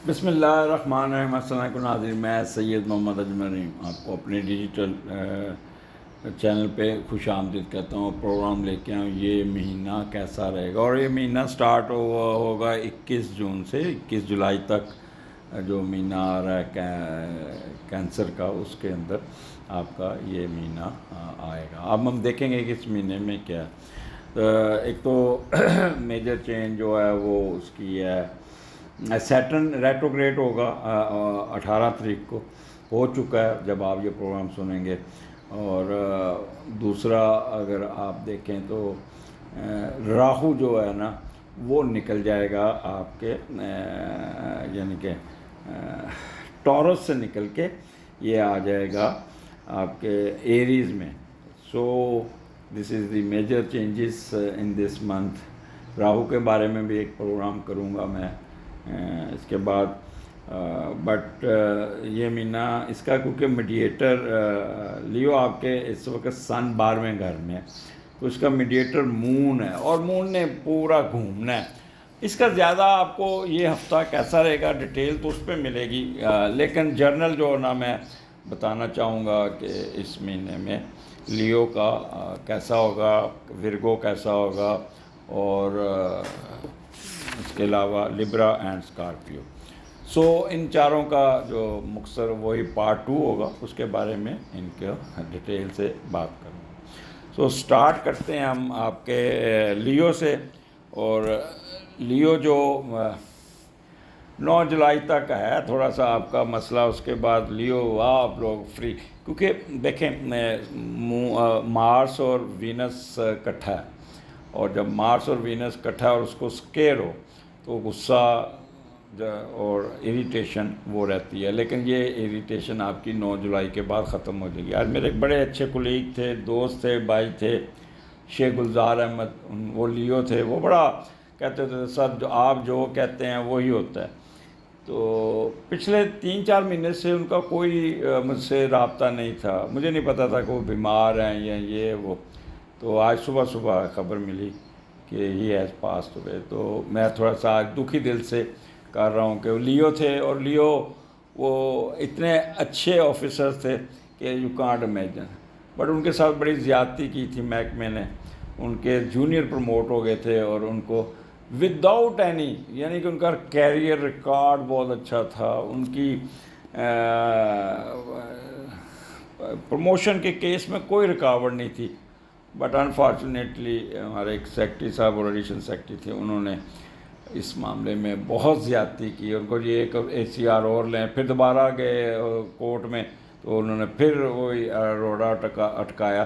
بسم اللہ الرحمن الرحیم۔ السلام علیکم ناظرین، میں سید محمد اجمل رحیم آپ کو اپنے ڈیجیٹل چینل پہ خوش آمدید کہتا ہوں۔ پروگرام لے کے آؤں یہ مہینہ کیسا رہے گا، اور یہ مہینہ سٹارٹ ہوگا 21 جون سے 21 جولائی تک جو مہینہ آ رہا ہے کینسر کا، اس کے اندر آپ کا یہ مہینہ آئے گا۔ اب ہم دیکھیں گے کہ اس مہینے میں کیا ہے۔ ایک تو میجر چینج جو ہے وہ اس کی ہے، سیٹرن ریٹروگریڈ ہوگا 18 تاریخ کو، ہو چکا ہے جب آپ یہ پروگرام سنیں گے۔ اور دوسرا اگر آپ دیکھیں تو راہو جو ہے نا وہ نکل جائے گا آپ کے یعنی کہ ٹورس سے نکل کے یہ آ جائے گا آپ کے ایریز میں۔ So this is the major changes in this month. Rahu کے بارے میں بھی ایک پروگرام کروں گا میں اس کے بعد، بٹ یہ مہینہ اس کا کیونکہ میڈیٹر لیو آپ کے اس وقت سن 12ویں گھر میں ہے، تو اس کا میڈیٹر مون ہے، اور مون نے پورا گھومنا ہے۔ اس کا زیادہ آپ کو یہ ہفتہ کیسا رہے گا ڈیٹیل تو اس پہ ملے گی، لیکن جرنل جو نا میں بتانا چاہوں گا کہ اس مہینے میں لیو کا کیسا ہوگا، ورگو کیسا ہوگا، اور اس کے علاوہ لبرا اینڈ اسکارپیو۔ سو ان چاروں کا جو مختصر وہی پارٹ 2 ہوگا، اس کے بارے میں ان کے ڈیٹیل سے بات کروں گا۔ سو سٹارٹ کرتے ہیں ہم آپ کے لیو سے، اور لیو جو 9 جولائی تک ہے تھوڑا سا آپ کا مسئلہ، اس کے بعد لیو آپ لوگ فری، کیونکہ دیکھیں مارس اور وینس اکٹھا ہے، اور جب مارس اور وینس اکٹھا ہے اور اس کو سکیئر ہو تو غصہ اور اریٹیشن وہ رہتی ہے، لیکن یہ اریٹیشن آپ کی 9 جولائی کے بعد ختم ہو جائے گی۔ آج میرے ایک بڑے اچھے کولیگ تھے، دوست تھے، بھائی تھے، شیخ گلزار احمد، وہ لیو تھے، وہ بڑا کہتے تھے سر جو آپ جو کہتے ہیں وہی ہوتا ہے۔ تو پچھلے 3-4 مہینے سے ان کا کوئی مجھ سے رابطہ نہیں تھا، مجھے نہیں پتہ تھا کہ وہ بیمار ہیں یا یہ وہ، تو آج صبح خبر ملی کہ ہی ہیز پاسڈ ہوئے۔ تو میں تھوڑا سا آج دکھی دل سے کر رہا ہوں کہ وہ لیو تھے، اور لیو وہ اتنے اچھے آفیسر تھے کہ you can't imagine, but in کے ساتھ بڑی زیادتی کی تھی محکمے نے۔ ان کے جونیئر پروموٹ ہو گئے تھے، اور ان کو وداؤٹ اینی، یعنی کہ ان کا کیریئر ریکارڈ بہت اچھا تھا، ان کی پروموشن کے کیس میں کوئی رکاوٹ نہیں تھی، بٹ انفارچونیٹلی ہمارے ایک سیکرٹری صاحب اور ایڈیشنل سیکرٹری تھے، انہوں نے اس معاملے میں بہت زیادتی کی۔ ان کو یہ ایک ACR اور لیں، پھر دوبارہ گئے کورٹ میں تو انہوں نے پھر وہی روڑا اٹکایا۔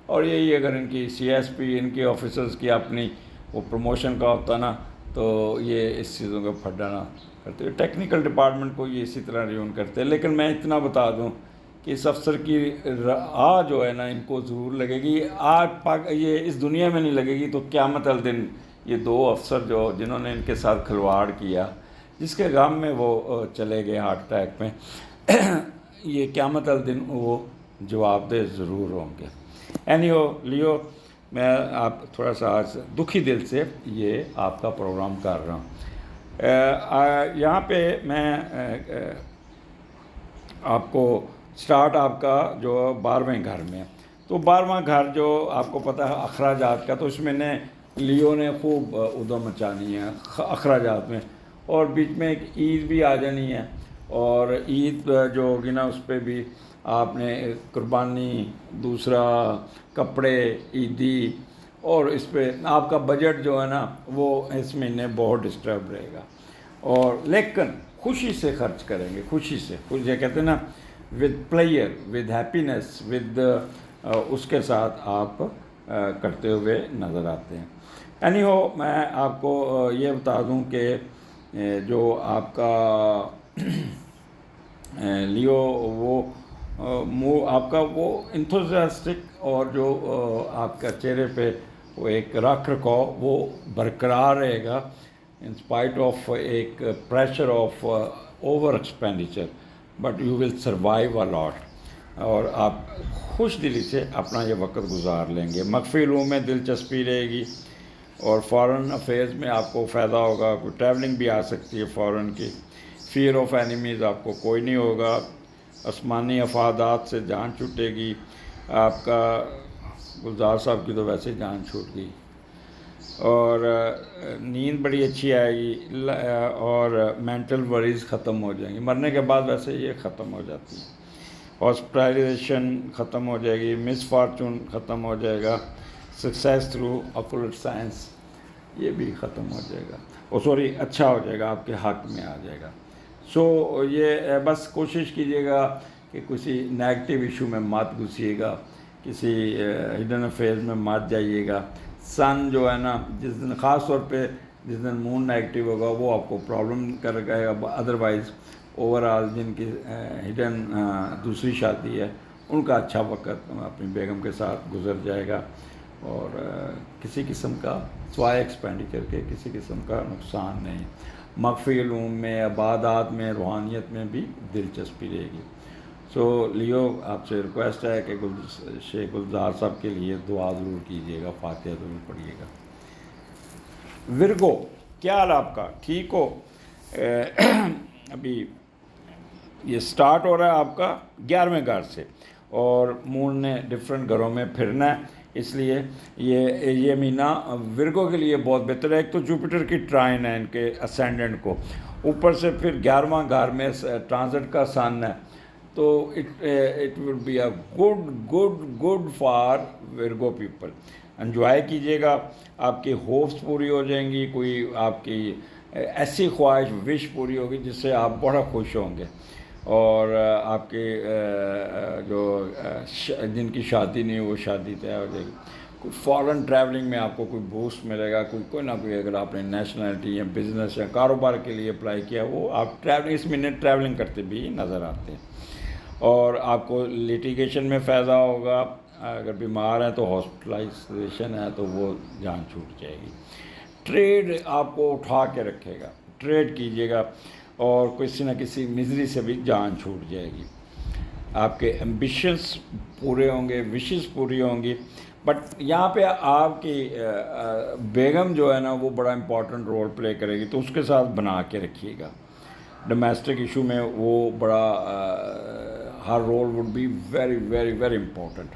اور یہی اگر ان کی CSP ان کے آفیسرز کی اپنی وہ پروموشن کا ہوتا نا تو یہ اس چیزوں کا پھڈا نہ کرتے، ٹیکنیکل ڈپارٹمنٹ کو یہ اسی طرح ریون کرتے۔ لیکن میں اتنا بتا دوں کہ اس افسر کی جو ہے نا ان کو ضرور لگے گی، آج یہ اس دنیا میں نہیں لگے گی تو قیامت الدن یہ 2 افسر جنہوں نے ان کے ساتھ کھلواڑ کیا، جس کے غم میں وہ چلے گئے ہارٹ اٹیک میں، یہ قیامت الدن وہ جواب دہ ضرور ہوں گے۔ لیو میں آپ تھوڑا سا آج دکھی دل سے یہ آپ کا پروگرام کر رہا ہوں۔ یہاں پہ میں آپ کو سٹارٹ آپ کا جو 12ویں گھر میں، تو 12واں گھر جو آپ کو پتہ ہے اخراجات کا، تو اس میں نے لیو نے خوب ادھم مچانی ہے اخراجات میں، اور بیچ میں ایک عید بھی آ جانی ہے، اور عید جو ہوگی نا اس پہ بھی آپ نے قربانی، دوسرا کپڑے عیدی، اور اس پہ آپ کا بجٹ جو ہے نا وہ اس مہینے بہت ڈسٹرب رہے گا، اور لیکن خوشی سے خرچ کریں گے، خوشی سے کہتے ہیں نا with player, with happiness, with اس کے ساتھ آپ کرتے ہوئے نظر آتے ہیں۔ میں آپ کو یہ بتا دوں کہ جو آپ کا لیو وہ آپ کا وہ انتھوزیاسٹک، اور جو آپ کا چہرے پہ وہ ایک رکھ رکھاؤ وہ برقرار رہے گا ان اسپائٹ آف ایک pressure of over expenditure, but you will survive a lot, اور آپ خوش دلی سے اپنا یہ وقت گزار لیں گے۔ مخفی علوم میں دلچسپی رہے گی، اور فارن افیئرز میں آپ کو فائدہ ہوگا، کوئی ٹریولنگ بھی آ سکتی ہے فارن کی۔ فیئر آف اینیمیز آپ کو کوئی نہیں ہوگا، آسمانی افادات سے جان چھوٹے گی، آپ کا گلزار صاحب کی تو ویسے جان چھوٹ گئی، اور نیند بڑی اچھی آئے گی، اور مینٹل وریز ختم ہو جائیں گی، مرنے کے بعد ویسے یہ ختم ہو جاتی ہے، ہاسپٹلائزیشن ختم ہو جائے گی، مس فارچون ختم ہو جائے گا، سکسیس تھرو اپولٹ سائنس یہ بھی ختم ہو جائے گا، سوری اچھا ہو جائے گا، آپ کے حق میں آ جائے گا۔ سو یہ بس کوشش کیجیے گا کہ کسی نیگیٹو ایشو میں مت گھسیے گا، کسی ہڈن افیئرز میں مت جائیے گا۔ سن جو ہے نا، جس دن خاص طور پہ جس دن مون نیگیٹو ہوگا وہ آپ کو پرابلم کر گا، ادروائز اوور آل جن کی ہڈن دوسری شادی ہے ان کا اچھا وقت اپنی بیگم کے ساتھ گزر جائے گا، اور کسی قسم کا سوائے ایکسپینڈیچر کے کسی قسم کا نقصان نہیں۔ مخفی علوم میں، عبادات میں، روحانیت میں بھی دلچسپی رہے گی۔ سو لیو، آپ سے ریکویسٹ ہے کہ شیخ گلزار صاحب کے لیے دعا ضرور کیجیے گا، فاتحہ ضرور پڑھیے گا۔ ورگو، کیا حال آپ کا؟ ٹھیک ہو؟ ابھی یہ سٹارٹ ہو رہا ہے آپ کا 11ویں گھر سے، اور مون نے ڈفرینٹ گھروں میں پھرنا ہے، اس لیے یہ مہینہ ورگو کے لیے بہت بہتر ہے۔ ایک تو جوپیٹر کی ٹرائن ہے ان کے اسینڈنٹ کو، اوپر سے پھر 11واں گھر میں ٹرانزٹ کا سن ہے، تو it will be a good for Virgo people. Enjoy کیجیے گا، آپ کی ہوپس پوری ہو جائیں گی، کوئی آپ کی ایسی خواہش وش پوری ہوگی جس سے آپ بڑا خوش ہوں گے، اور آپ کے جو جن کی شادی نہیں وہ شادی طے ہو جائے گی۔ کوئی فارن ٹریولنگ میں آپ کو کوئی بوسٹ ملے گا، کوئی نہ کوئی، اگر آپ نے نیشنلٹی یا بزنس یا کاروبار کے لیے اپلائی کیا، وہ آپ ٹریولنگ اس مہینے ٹریولنگ کرتے بھی نظر آتے ہیں، اور آپ کو لیٹیگیشن میں فائدہ ہوگا، اگر بیمار ہیں تو ہاسپٹلائزیشن ہے تو وہ جان چھوٹ جائے گی۔ ٹریڈ آپ کو اٹھا کے رکھے گا، ٹریڈ کیجیے گا، اور کسی نہ کسی مزری سے بھی جان چھوٹ جائے گی۔ آپ کے ایمبیشنس پورے ہوں گے، وشز پوری ہوں گی، بٹ یہاں پہ آپ کی بیگم جو ہے نا وہ بڑا امپورٹنٹ رول پلے کرے گی، تو اس کے ساتھ بنا کے رکھیے گا۔ ڈومیسٹک ایشو میں وہ بڑا ہر role would be very very very important.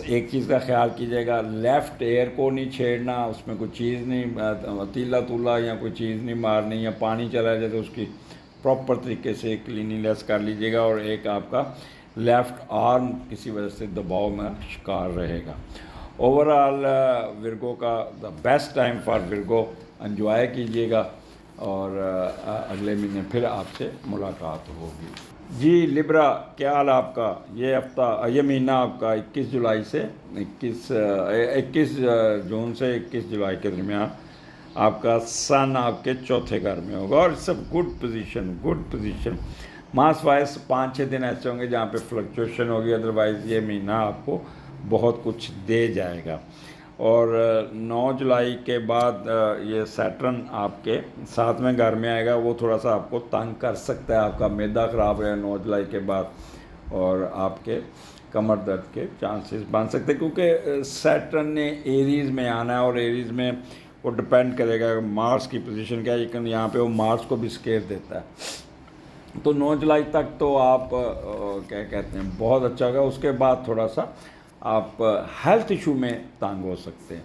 ایک چیز کا خیال کیجیے گا، لیفٹ ایئر کو نہیں چھیڑنا، اس میں کوئی چیز نہیں، تیلا تولا یا کوئی چیز نہیں مارنی، یا پانی چلا جائے تو اس کی پراپر طریقے سے کلینیلیس کر لیجیے گا، اور ایک آپ کا لیفٹ آرم کسی وجہ سے دباؤ میں شکار رہے گا۔ اوور آل ورگو کا the best time for Virgo, enjoy کیجیے گا، اور اگلے مہینے پھر آپ سے ملاقات ہوگی۔ جی لبرا، کیا حال آپ کا؟ یہ مہینہ آپ کا 21 جولائی سے 21 جون سے 21 جولائی کے درمیان آپ کا سن آپ کے چوتھے گھر میں ہوگا، اور سب گڈ پوزیشن۔ ماس وائز 5-6 دن ایسے ہوں گے جہاں پہ فلکچویشن ہوگی، ادروائز یہ مہینہ آپ کو بہت کچھ دے جائے گا۔ اور 9 جولائی کے بعد یہ سیٹرن آپ کے 7ویں گھر میں آئے گا، وہ تھوڑا سا آپ کو تنگ کر سکتا ہے، آپ کا معدہ خراب ہے 9 جولائی کے بعد، اور آپ کے کمر درد کے چانسز بن سکتے ہیں، کیونکہ سیٹرن نے ایریز میں آنا ہے، اور ایریز میں وہ ڈپینڈ کرے گا مارس کی پوزیشن کیا ہے، لیکن یہاں پہ وہ مارس کو بھی سکیر دیتا ہے، تو 9 جولائی تک تو آپ کیا کہتے ہیں بہت اچھا ہوگا۔ اس کے بعد تھوڑا سا آپ ہیلتھ ایشو میں تنگ ہو سکتے ہیں۔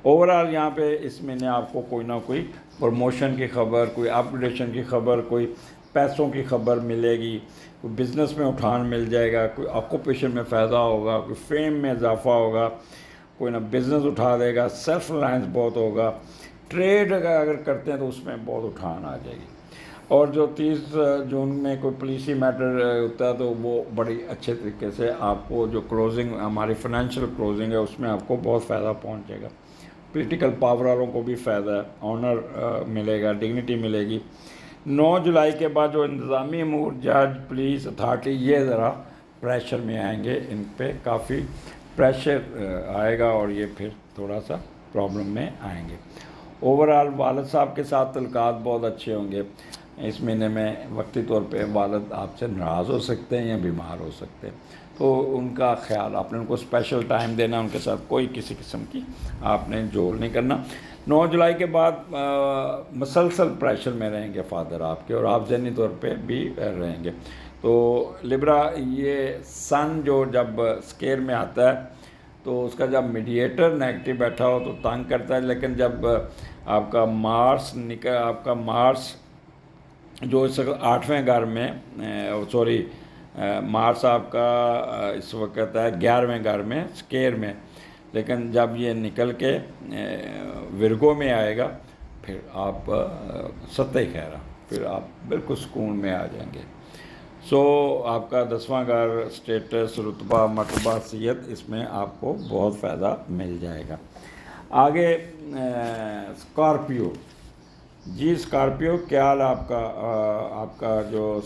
اوور آل یہاں پہ اس مہینے آپ کو کوئی نہ کوئی پروموشن کی خبر، کوئی اپ گریڈیشن کی خبر، کوئی پیسوں کی خبر ملے گی، کوئی بزنس میں اٹھان مل جائے گا، کوئی آکوپیشن میں فائدہ ہوگا، کوئی فیم میں اضافہ ہوگا، کوئی نہ بزنس اٹھا دے گا، سیلف ریلائنس بہت ہوگا، ٹریڈ اگر کرتے ہیں تو اس میں بہت اٹھان آ جائے گی۔ اور جو 30 جون میں کوئی پولیسی میٹر ہوتا ہے تو وہ بڑی اچھے طریقے سے آپ کو جو کلوزنگ ہماری فائنینشیل کلوزنگ ہے اس میں آپ کو بہت فائدہ پہنچے گا۔ پولیٹیکل پاور والوں کو بھی فائدہ ہے، آنر ملے گا، ڈگنیٹی ملے گی۔ 9 جولائی کے بعد جو انتظامی امور، جج، پولیس اتھارٹی، یہ ذرا پریشر میں آئیں گے، ان پہ کافی پریشر آئے گا، اور یہ پھر تھوڑا سا پرابلم میں آئیں گے۔ اوور آل والد صاحب کے ساتھ تعلقات بہت اچھے ہوں گے اس مہینے میں۔ وقتی طور پہ والد آپ سے ناراض ہو سکتے ہیں یا بیمار ہو سکتے ہیں، تو ان کا خیال آپ نے ان کو اسپیشل ٹائم دینا، ان کے ساتھ کوئی کسی قسم کی آپ نے جوڑ نہیں کرنا، 9 جولائی کے بعد مسلسل پریشر میں رہیں گے فادر آپ کے، اور آپ ذہنی طور پہ بھی رہیں گے. تو لبرا، یہ سن جو جب اسکیئر میں آتا ہے تو اس کا جب میڈیٹر نیگیٹو بیٹھا ہو تو تنگ کرتا ہے، لیکن جب آپ کا مارس جو اس وقت 8ویں گھر میں، مارس آپ کا اس وقت ہے 11ویں گھر میں اسکیئر میں، لیکن جب یہ نکل کے ورگو میں آئے گا پھر آپ سطح خیرہ، پھر آپ بالکل سکون میں آ جائیں گے. سو آپ کا 10واں گھر اسٹیٹس، رتبہ، مرتبہ، صحت، اس میں آپ کو بہت فائدہ مل جائے گا. آگے اسکارپیو. جی اسکارپیو، کیا حال آپ کا جو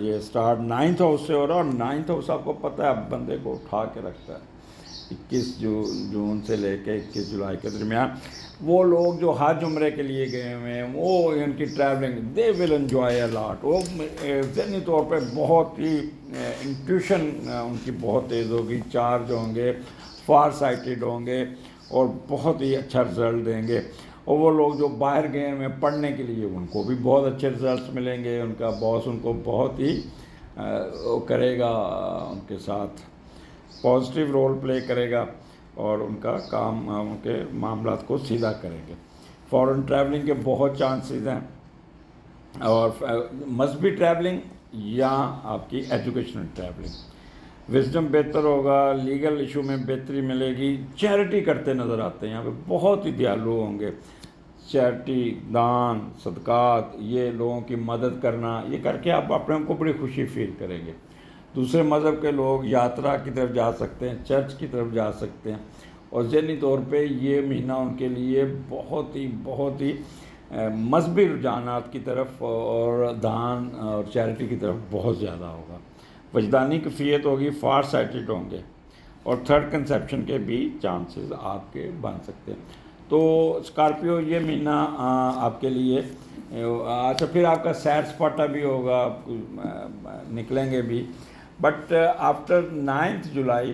یہ اسٹارٹ 9th ہاؤس سے ہو رہا ہے، اور 9th ہاؤس آپ کو پتہ ہے اب بندے کو اٹھا کے رکھتا ہے. 21 جون سے لے کے 21 جولائی کے درمیان وہ لوگ جو حج عمرے کے لیے گئے ہوئے ہیں، وہ ان کی ٹریولنگ دے ول انجوائے اے لاٹ. وہ ذہنی طور پہ بہت ہی انٹیوشن ان کی بہت تیز ہوگی، چارج ہوں گے، فار سائٹڈ ہوں گے، اور بہت ہی اچھا رزلٹ دیں گے. اور وہ لوگ جو باہر گئے ہوئے پڑھنے کے لیے، ان کو بھی بہت اچھے رزلٹس ملیں گے. ان کا باس ان کو بہت ہی وہ کرے گا، ان کے ساتھ پازیٹیو رول پلے کرے گا، اور ان کا کام، ان کے معاملات کو سیدھا کریں گے. فارن ٹریولنگ کے بہت چانسز ہیں، اور مذہبی ٹریولنگ یا آپ کی ایجوکیشنل ٹریولنگ. وزڈم بہتر ہوگا، لیگل ایشو میں بہتری ملے گی. چیریٹی کرتے نظر آتے ہیں یہاں پہ، بہت ہی دیالو ہوں گے. چیریٹی، دان، صدقات، یہ لوگوں کی مدد کرنا، یہ کر کے آپ اپنے کو بڑی خوشی فیل کریں گے. دوسرے مذہب کے لوگ یاترا کی طرف جا سکتے ہیں، چرچ کی طرف جا سکتے ہیں، اور ذہنی طور پہ یہ مہینہ ان کے لیے بہت ہی مذہبی رجحانات کی طرف اور دان اور چیریٹی کی طرف بہت زیادہ ہوگا. وجدانی کیفیت ہوگی، فار سائٹڈ ہوں گے، اور تھرڈ کنسیپشن کے بھی چانسز آپ کے بن سکتے ہیں. تو اسکارپیو، یہ مہینہ آپ کے لیے اچھا. پھر آپ کا سیر سپاٹا بھی ہوگا، آپ نکلیں گے بھی، بٹ آفٹر 9th جولائی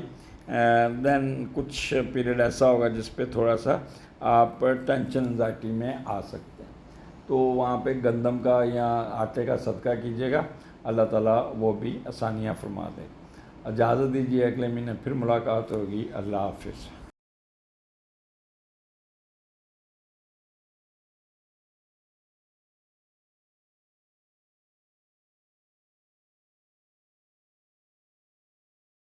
دین کچھ پیریڈ ایسا ہوگا جس پہ تھوڑا سا آپ ٹینشن انزائٹی میں آ سکتے ہیں. تو وہاں پہ گندم کا یا آٹے کا صدقہ کیجیے گا، اللہ تعالیٰ وہ بھی آسانیاں فرما دے. اجازت دیجیے، اگلے مہینے پھر ملاقات ہوگی. اللہ حافظ.